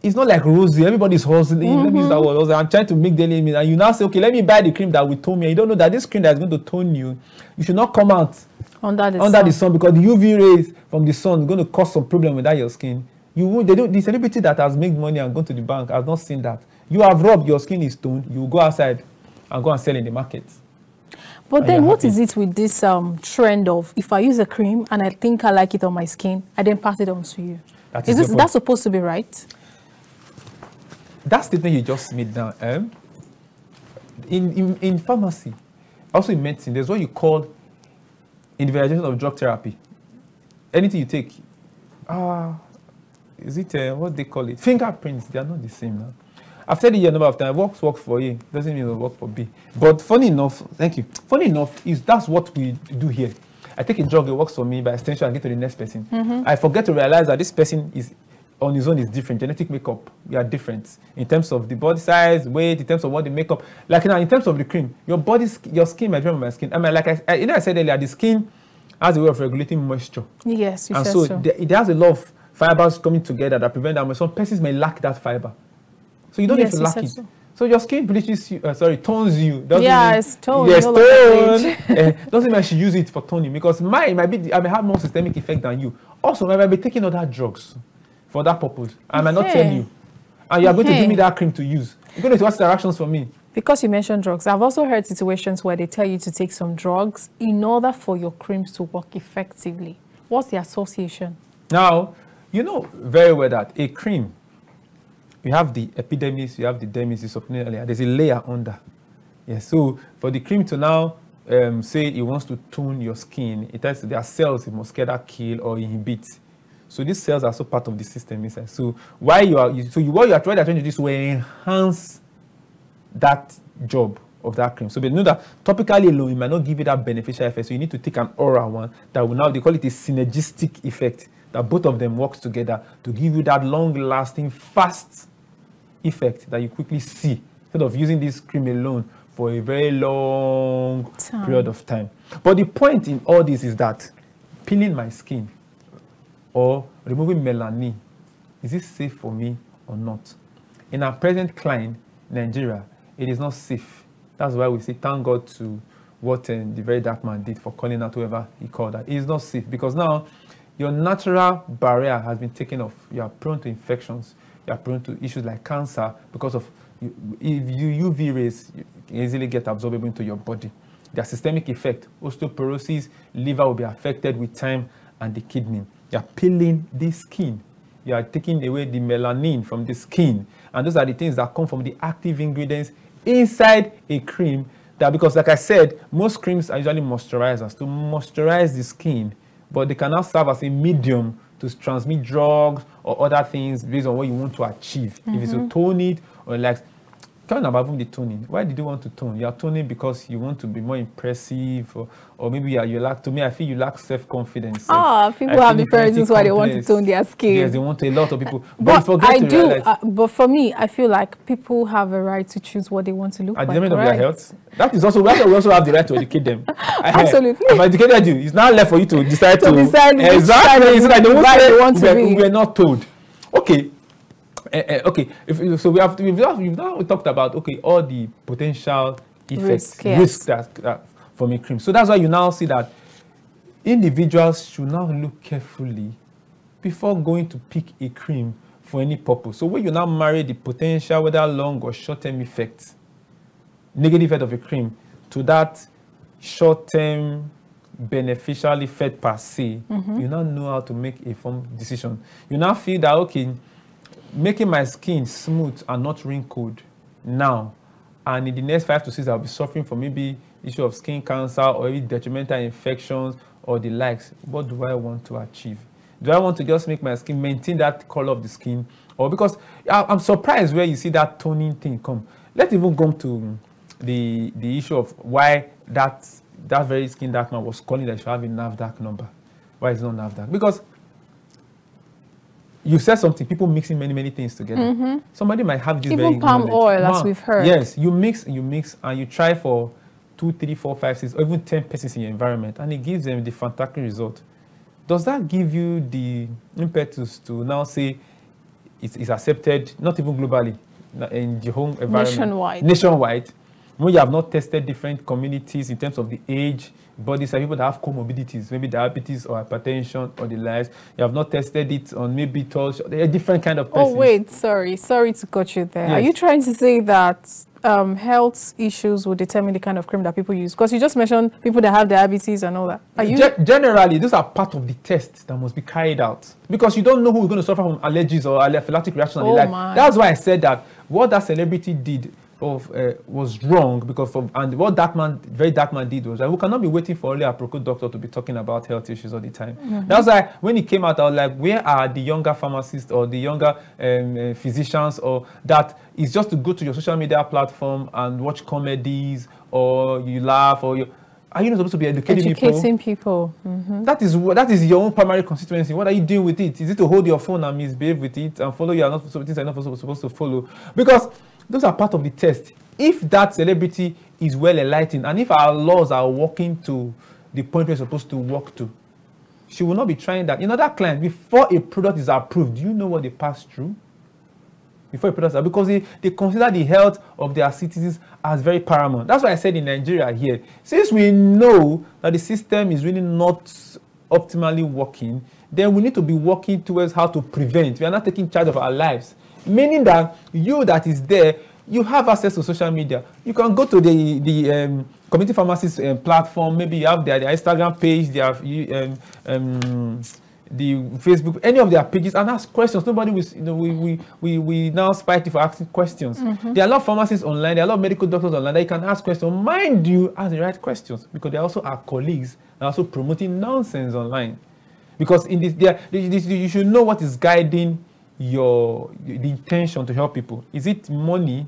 it's not like rosy. Everybody's hustling. Let me use that word. I'm trying to make daily meals, and you now say, okay, let me buy the cream that will tone me. You don't know that this cream that is going to tone you, you should not come out under the sun, because the UV rays from the sun is going to cause some problem with that your skin. You won't. The celebrity that has made money and gone to the bank has not seen that. You have rubbed, your skin is toned. You go outside and go and sell in the market. But then what is it with this trend of, if I use a cream and I think I like it on my skin, I then pass it on to you? Is that supposed to be right? That statement you just made now, in pharmacy, also in medicine, there's what you call individualization of drug therapy. Anything you take, is it what they call it? Fingerprints. They are not the same now. I've said it a number of times. Works for A doesn't mean it will work for B. But funny enough, thank you. Funny enough that's what we do here. I take a drug, it works for me. By extension, I get to the next person. I forget to realize that this person is on his own is different. Genetic makeup, we are different in terms of the body size, weight, in terms of what the makeup. Like now, in terms of the cream, your skin might be on my skin. I mean, like I said earlier, the skin has a way of regulating moisture. Yes, you and said so. It has a lot of fibers coming together that prevent that. Some persons may lack that fiber, so you don't need to lack it. So your skin bleaches you, tones you. It's toned. Yes, tone. Doesn't mean I should use it for toning, because I may have more systemic effect than you. Also, I might be taking other drugs for that purpose. I might not tell you. And you are going to give me that cream to use. You're going to watch the reactions for me. Because you mentioned drugs, I've also heard situations where they tell you to take some drugs in order for your creams to work effectively. What's the association? Now, you know very well that a cream, you have the epidermis, you have the dermis, there's a layer under. Yes, so for the cream to now say it wants to tone your skin, it has there are cells it must either kill or inhibit. So these cells are also part of the system inside. So what you are trying to do is to enhance that job of that cream. So they know that topically alone, it might not give you that beneficial effect. So you need to take an oral one that will now, they call it a synergistic effect, that both of them works together to give you that long-lasting, fast effect that you quickly see, instead of using this cream alone for a very long period of time. But the point in all this is that peeling my skin or removing melanin, is it safe for me or not? In our present climate, Nigeria, it is not safe. That's why we say thank God to what the very dark man did for calling out whoever he called that. It is not safe, because now your natural barrier has been taken off. You are prone to infections. You are prone to issues like cancer because of UV rays easily get absorbed into your body. Their systemic effect, osteoporosis, liver will be affected with time, and the kidney. You are peeling the skin. You are taking away the melanin from the skin. And those are the things that come from the active ingredients inside a cream. That, because like I said, most creams are usually moisturizers to moisturize the skin, but they can now serve as a medium to transmit drugs or other things based on what you want to achieve. If it's to tone it or like, kind of about the toning. Why did you want to tone? You are toning because you want to be more impressive, or maybe you lack. To me, I feel you lack self-confidence. People have different reasons why they want to tone their skin. Yes, they want to. A lot of people. But I do. But for me, I feel like people have a right to choose what they want to look like. At the end of their health. That is also why we also have the right to educate them. Absolutely. If I educated you, it's not left for you to decide exactly. So that they want to be. We are not told. Okay. Okay, so we've now talked about all the potential effects, risks that from a cream. So that's why you now see that individuals should now look carefully before going to pick a cream for any purpose. So when you now marry the potential, whether long or short-term effects, negative effect of a cream, to that short-term beneficial effect per se, you now know how to make a informed decision. You now feel that, okay, making my skin smooth and not wrinkled now, and in the next 5 to 6 I'll be suffering from maybe issue of skin cancer or maybe detrimental infections or the likes. What do I want to achieve? Do I want to just make my skin maintain that color of the skin, or because I'm surprised where you see that toning thing come. Let's even go to the issue of why that very skin dark man was calling that you should have a NAFDAC number. Why is it not NAFDAC? Because you said something, people mixing many things together. Somebody might have this even palm oil, as we've heard. Yes, you mix, and you try to 2, 3, 4, 5, 6, or even 10 persons in your environment, and it gives them the fantastic result. Does that give you the impetus to now say it's accepted, not even globally, in the home environment? Nationwide. When you have not tested different communities in terms of the age, body size, people that have comorbidities, maybe diabetes or hypertension or the likes, you have not tested it on maybe touch, they're different kind of persons. Oh, wait, sorry to cut you there. Yes. Are you trying to say that health issues will determine the kind of cream that people use? Because you just mentioned people that have diabetes and all that. Are you... Generally, those are part of the test that must be carried out, because you don't know who is going to suffer from allergies or anaphylactic reaction and the like. That's why I said that what that celebrity did was wrong, because and what very dark man did was that we cannot be waiting for only a pro doctor to be talking about health issues all the time. That's why when it came out, I was like, where are the younger pharmacists or the younger physicians, or that is just to go to your social media platform and watch comedies, or you laugh, or are you not supposed to be educating people? That is your own primary constituency. What are you doing with it? Is it to hold your phone and misbehave with it and follow you are not things you're not supposed to follow? Because those are part of the test. If that celebrity is well enlightened, and if our laws are working to the point we're supposed to work to, she will not be trying that. That client, before a product is approved, do you know what they pass through? Before a product is approved, because they consider the health of their citizens as very paramount. That's why I said in Nigeria here, since we know that the system is really not optimally working, then we need to be working towards how to prevent. We are not taking charge of our lives. Meaning that you that is there, you have access to social media. You can go to the community pharmacist platform. Maybe you have their Instagram page, their the Facebook, any of their pages, and ask questions. Nobody will, we now spike you for asking questions. There are a lot of pharmacists online. There are a lot of medical doctors online that you can ask questions. Mind you, ask the right questions, because they also are colleagues and also promoting nonsense online. Because in this, you should know what is guiding the intention to help people. Is it money,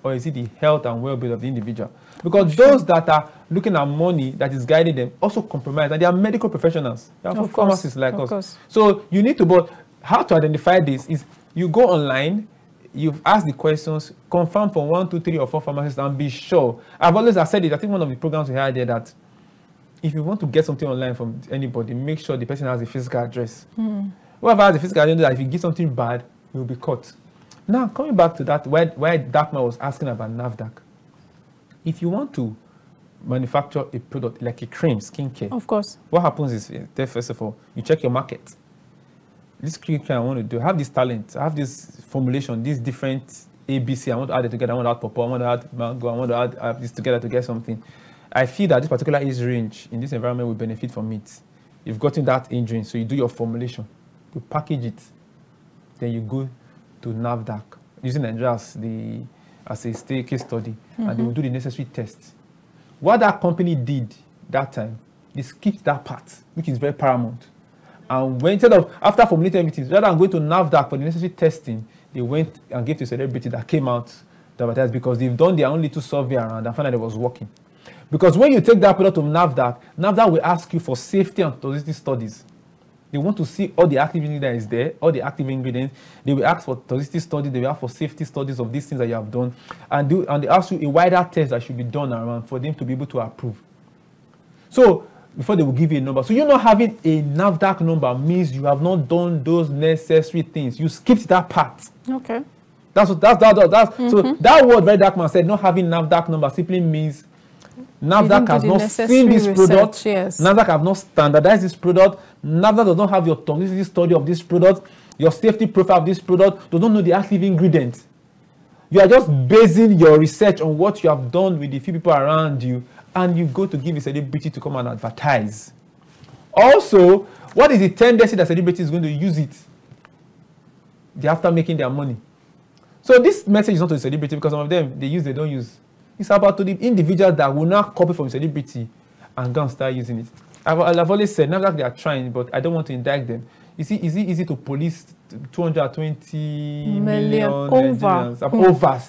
or is it the health and well-being of the individual? Because those that are looking at money that is guiding them also compromise, and they are medical professionals. They are pharmacists like us. So you need to, but how to identify this is you go online, you've asked the questions, confirm from 1, 2, 3, or 4 pharmacists, and be sure. I've always said it. I think one of the programs we had there, that if you want to get something online from anybody, make sure the person has a physical address. Whoever has a physical address, that if you give something bad, you will be caught. Now, coming back to that, why Darkman was asking about NAFDAC. If you want to manufacture a product like a cream, skincare, of course, what happens is, first of all, you check your market. This skincare I want to do, I have this talent, I have this formulation, these different ABC, I want to add it together, I want to add pawpaw, I want to add mango, I want to add this together to get something. I feel that this particular age range in this environment will benefit from it. You've gotten that age range, so you do your formulation, you package it, then you go to NAFDAC, using Nigeria as a case study, and they will do the necessary tests. What that company did that time, they skipped that part, which is very paramount. And when, instead of, after formulating everything, rather than going to NAFDAC for the necessary testing, they went and gave to a celebrity that came out to advertise, because they've done their own little survey around and found that it was working. Because when you take that product to NAFDAC, NAFDAC will ask you for safety and toxicity studies. They want to see all the active ingredients that is there, all the active ingredients. They will ask for toxicity studies. They will ask for safety studies of these things that you have done. And they ask you a wider test that should be done around for them to be able to approve. So, before they will give you a number. So, you not having a NAFDAC number means you have not done those necessary things. You skipped that part. Okay. So, that word very dark man said, not having NAFDAC number simply means NAFDAC has not seen this product. Yes. NAFDAC have not standardized this product. NAFDAC does not have your toxicity study of this product, your safety profile of this product. They don't know the active ingredients. You are just basing your research on what you have done with the few people around you, and you go to give a celebrity to come and advertise. Also, what is the tendency that celebrity is going to use it? They're after making their money. So this message is not to the celebrity, because some of them, they use, they don't use. It's about to the individuals that will not copy from celebrity and go and start using it. I've always said, not that they are trying, but I don't want to indict them. Is it easy to police 220 million Nigerians?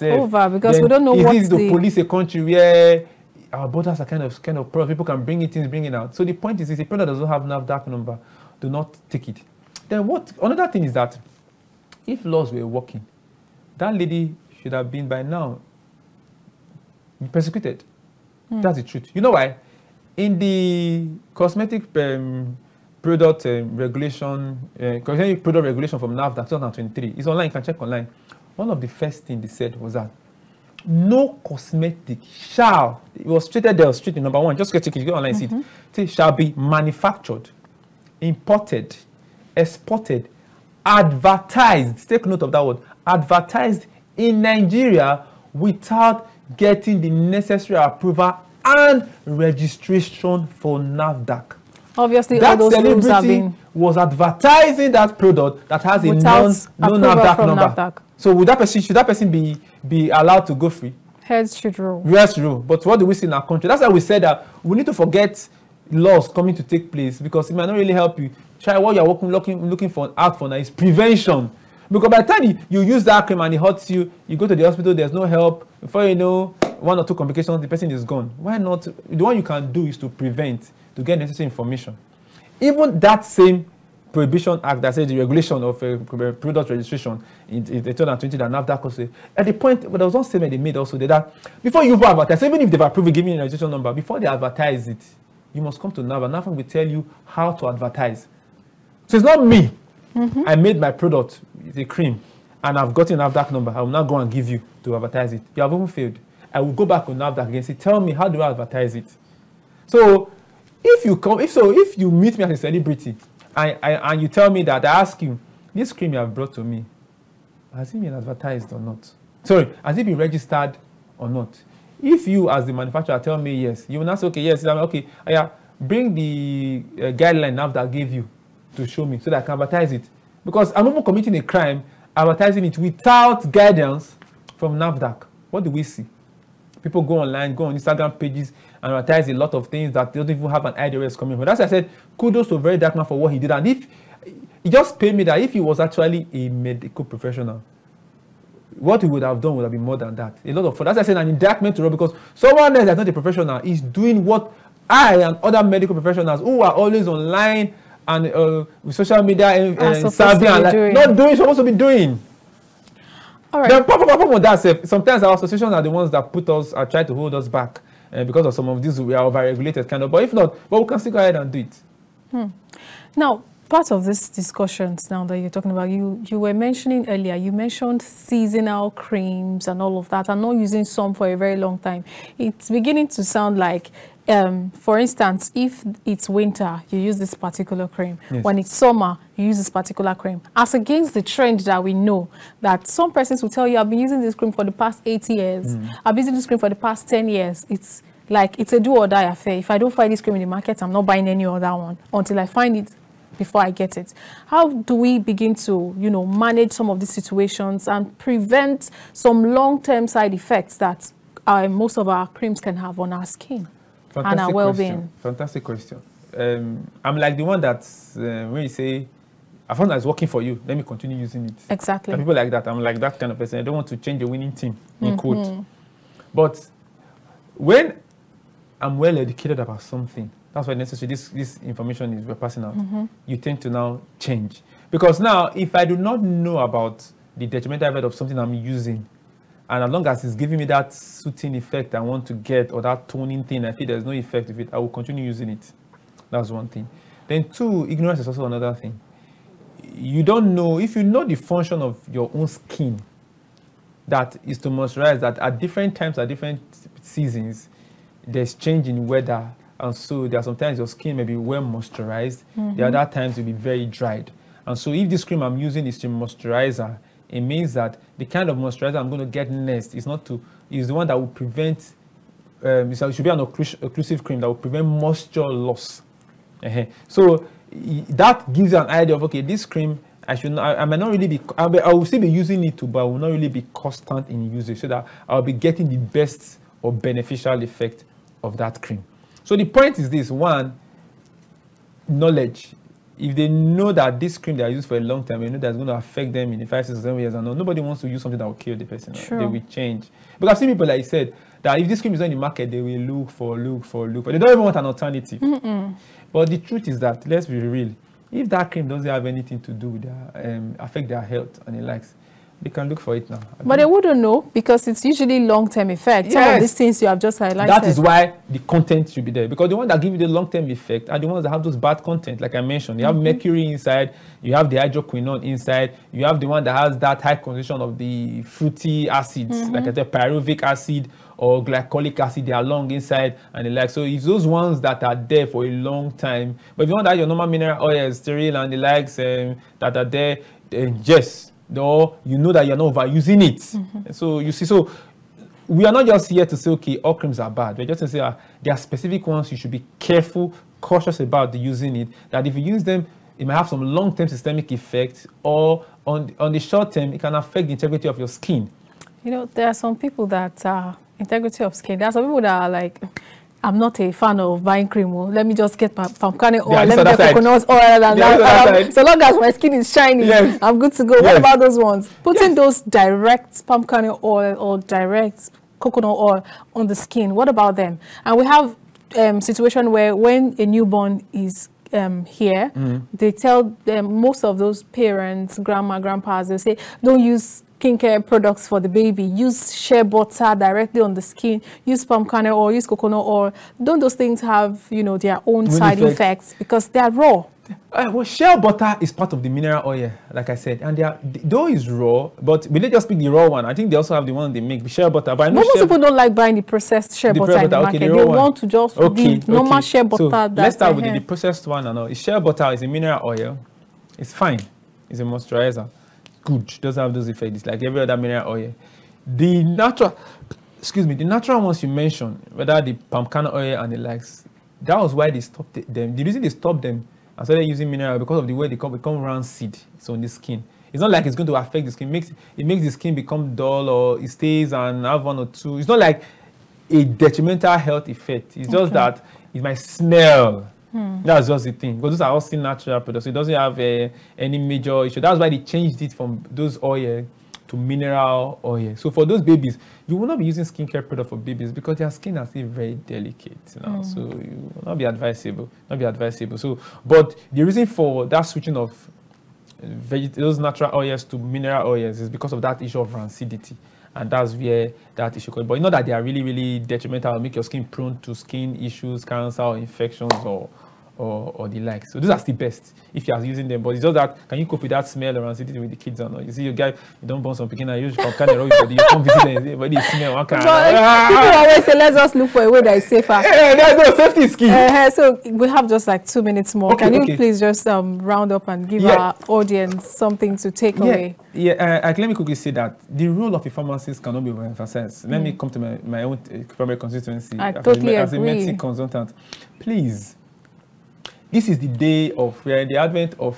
Over, because we don't know what's easy to police a country where our borders are kind of porous. People can bring it in, bring it out. So the point is, if a product doesn't have NAFDAC number, do not take it. Then another thing is that if laws were working, that lady should have been by now persecuted. That's the truth. You know why? In the cosmetic product regulation, cosmetic product regulation from NAFDAC 2023, it's online, you can check online. One of the first things they said was that no cosmetic shall, it was stated there, straight in number 1, just check it, you go online, see it, shall be manufactured, imported, exported, advertised, take note of that word, advertised in Nigeria without getting the necessary approval and registration for NAFDAC. Obviously, that all those rules have been was advertising that product that has a non-NAFDAC number. NAFDAC. So would that person, should that person be allowed to go free? Heads should rule. Yes, rule. But what do we see in our country? That's why we said that we need to forget laws coming to take place, because it might not really help you. Try what you're looking for out for now is prevention. Because by the time you use that cream and it hurts you, you go to the hospital, there's no help. Before you know, 1 or 2 complications, the person is gone. Why not? The one you can do is to prevent, to get necessary information. Even that same Prohibition Act that says the regulation of product registration in 2020 that NAFDAC also, at the point, but there was one statement they made also that before you advertise, even if they've approved giving you a registration number, before they advertise it, you must come to NAFDAC. NAFDAC will tell you how to advertise. So it's not me. I made my product, it's a cream, and I've gotten an NAFDAC number. I will not go and give you to advertise it. You have even failed. I will go back on NAFDAC again and say, tell me, how do I advertise it? So if you meet me as a celebrity and you tell me that, I ask you, this cream you have brought to me, has it been advertised or not? Sorry, has it been registered or not? If you as the manufacturer tell me yes, you will not say, okay, yes, okay, yeah, bring the guideline NAFDAC gave you to show me so that I can advertise it. Because I'm even committing a crime advertising it without guidance from NAFDAC. What do we see? People go online, go on Instagram pages and advertise a lot of things that they don't even have an idea where it's coming from. That's why I said, kudos to Very Dark Man for what he did. And if he just paid me that if he was actually a medical professional, what he would have done would have been more than that. A lot of, that's why I said an indictment to Rob, because someone else that's not a professional is doing what I and other medical professionals who are always online and with social media and savvy and not doing, supposed to be doing. All right. The problem with that, sometimes our associations are the ones that put us, try to hold us back because of some of these, we are overregulated kind of. But if not, well, we can still go ahead and do it. Now, part of this discussions now that you're talking about, you were mentioning earlier, you mentioned seasonal creams and all of that, and not using some for a very long time. It's beginning to sound like, for instance, if it's winter, you use this particular cream. Yes. When it's summer, you use this particular cream. As against the trend that we know, that some persons will tell you, I've been using this cream for the past 80 years. I've been using this cream for the past 10 years. It's like, it's a do or die affair. If I don't find this cream in the market, I'm not buying any other one until I find it before I get it. How do we begin to, manage some of these situations and prevent some long-term side effects that most of our creams can have on our skin? Fantastic and our well-being. Fantastic question. I'm like the one that's when you say, I found that it's working for you, let me continue using it. Exactly. And people like that. I'm like that kind of person. I don't want to change a winning team, in quote. But when I'm well educated about something, that's why necessary this information is we're passing out. You tend to now change. Because now, if I do not know about the detrimental effect of something I'm using, and as long as it's giving me that soothing effect I want to get, or that toning thing, I feel there's no effect of it, I will continue using it. That's one thing. Then 2, ignorance is also another thing. You don't know, if you know the function of your own skin, that is to moisturize, that at different times, at different seasons, there's change in weather. And so there are sometimes your skin may be well moisturized. There are other times you'll be very dried. And so if this cream I'm using is to moisturizer, it means that the kind of moisturizer I'm going to get next is the one that will prevent, it should be an occlusive cream that will prevent moisture loss. So that gives you an idea of, okay, this cream, I might not really be, I will still be using it too, but I will not really be constant in usage, so that I'll be getting the best or beneficial effect of that cream. So the point is this: 1, knowledge. If they know that this cream they are used for a long time, they know that's going to affect them in the 5, 6, 7 years, and nobody wants to use something that will kill the person. True. They will change. Because I've seen people, like I said, that if this cream is not in the market, they will look for. They don't even want an alternative. But the truth is that, let's be real, if that cream doesn't have anything to do with their, affect their health and the likes, They can look for it now. But they wouldn't know because it's usually long-term effect. Some of these things you have just highlighted. That is why the content should be there, because the ones that give you the long-term effect are the ones that have those bad content, like I mentioned. You have mercury inside, you have the hydroquinone inside, you have the one that has that high concentration of the fruity acids, like I said, pyruvic acid or glycolic acid. They are long inside and the like. So it's those ones that are there for a long time. But if you want that your normal mineral oils, sterile and the likes that are there, yes. Though you know that you're not overusing it. So you see, so we are not just here to say, okay, all creams are bad. We're just to say there are specific ones you should be careful, cautious about the using it. That if you use them, it might have some long-term systemic effects, or on the short term, it can affect the integrity of your skin. You know, there are some people that integrity of skin. There are some people that are like, I'm not a fan of buying cream. Let me just get palm kernel oil. Let me get coconut oil. And so long as my skin is shiny, I'm good to go. What about those ones? Putting those direct palm kernel oil or direct coconut oil on the skin. What about them? And we have situation where when a newborn is here, they tell most of those parents, grandma, grandpas, they say, don't use skincare products for the baby. Use shea butter directly on the skin. Use palm kernel oil, use coconut oil. Don't those things have, you know, their own side effects because they are raw? Well, shea butter is part of the mineral oil, like I said, and though it's raw, but we didn't just pick the raw one. I think they also have the one they make, the shea butter. But most people don't like buying the processed shea butter in the market. They want to just the normal shea butter. So let's start with the processed one. And all. Shea butter is a mineral oil. It's fine. It's a moisturizer. Good. Doesn't have those effects. It's like every other mineral oil. The natural, the natural ones you mentioned, whether the palm kernel oil and the likes, that was why they stopped them. The reason they stopped them and started using mineral because of the way they become rancid. It's on the skin. It's not like it's going to affect the skin. It makes the skin become dull, or it stays and have one or two. It's not like a detrimental health effect. It's just that it might smell. That's just the thing. Because those are all still natural products. It doesn't have any major issue. That's why they changed it from those oil to mineral oil. So for those babies, you will not be using skincare product for babies because their skin is still very delicate. You know? So you will not be advisable. So, but the reason for that switching of those natural oils to mineral oils is because of that issue of rancidity. And that's where that issue comes. But not that they are really, really detrimental or make your skin prone to skin issues, cancer, or infections, or the like. So those are still best if you are using them. But it's just that, can you cope with that smell or rancidity with the kids or not? You see your guy, you don't burn some picking and use from Canada, you come visit them, but they smell one kind. People always say, let's just look for a way that is safer. There's no safety is key. So we have just like 2 minutes more. Can you please just round up and give our audience something to take away? Let me quickly say that the role of a pharmacist cannot be overemphasized. Let me come to my own primary constituency. I totally as a agree. medicine consultant. Please, this is the day of the advent of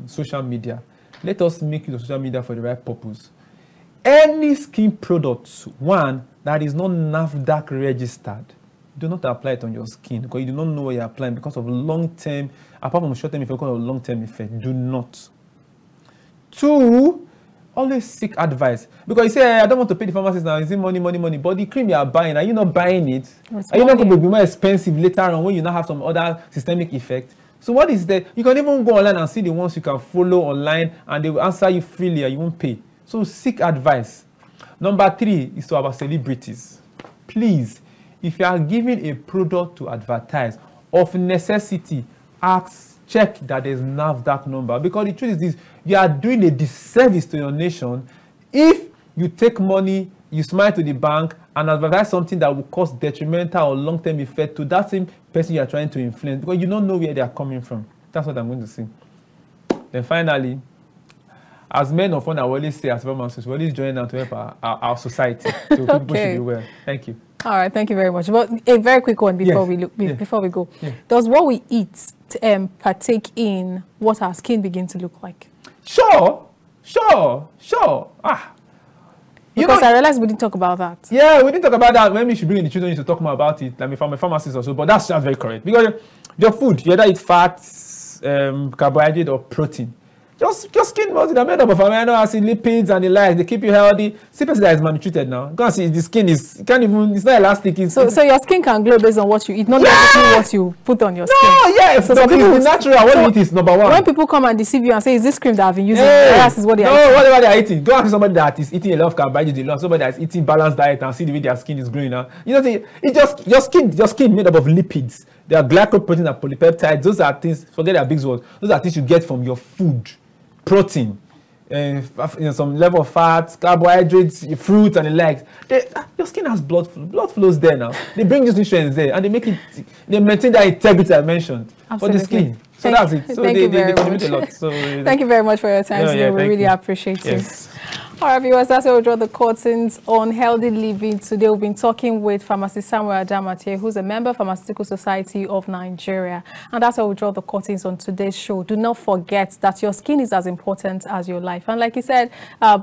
social media. Let us make use of social media for the right purpose. Any skin product, one that is not NAFDAC registered, do not apply it on your skin because you do not know what you're applying because of long-term, apart from short-term effect, because of long-term effect. Do not. 2, always seek advice. Because you say, I don't want to pay the pharmacist now. Is it money? But the cream you are buying, are you not buying it? Are you not going to be more expensive later on when you now have some other systemic effect? So what is that? You can even go online and see the ones you can follow online and they will answer you freely and you won't pay. So seek advice. Number 3 is to our celebrities. Please, if you are giving a product to advertise, of necessity, check that there's NAFDAC number. Because the truth is this, you are doing a disservice to your nation if you take money, you smile to the bank and advertise something that will cause detrimental or long-term effect to that same person you are trying to influence because you don't know where they are coming from. That's what I'm going to say. Then finally, as men of fun, I always say as pharmacists, we always join out to help our society. So people should be aware. Thank you. All right, thank you very much. But a very quick one before before we go. Does what we eat partake in what our skin begins to look like? Sure. Because I realized we didn't talk about that. Yeah, we didn't talk about that. Maybe we should bring in the children to talk more about it. Like from a pharmacist or so. But that's very correct. Because your food, you either eat fats, carbohydrate, or protein. Your skin multi, they're made up of amino acid, lipids, and the like. They keep you healthy. See person that is malnutrited now. Go and see the skin is can't even. It's not elastic. So your skin can glow based on what you eat, not necessarily what you put on your skin. No, yes. So some people it's natural. What you eat is number one. When people come and deceive you and say, "Is this cream that I've been using?" This is what they are eating. Whatever they are eating. Go ask somebody that is eating a lot of carbohydrates, somebody that is eating balanced diet, and see the way their skin is growing now. You know, it's just your skin made up of lipids. There are glycoproteins and polypeptides. Those are things. Forget their big words. Those are things you get from your food. Protein, some level of fats, carbohydrates, fruit, and the likes. Your skin has blood flows there now. They bring these nutrients there, and they maintain that integrity I mentioned for the skin. So that's it. So they contribute a lot. So thank you very much for your time today. We really appreciate it. Yes. All right, viewers, that's where we'll draw the curtains on healthy living. Today we've been talking with pharmacist Samuel Adamatie, who's a member of Pharmaceutical Society of Nigeria. And that's where we'll draw the curtains on today's show. Do not forget that your skin is as important as your life. And like he said,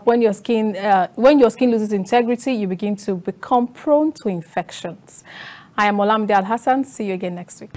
when your skin loses integrity, you begin to become prone to infections. I am Olamide Alhassan. See you again next week.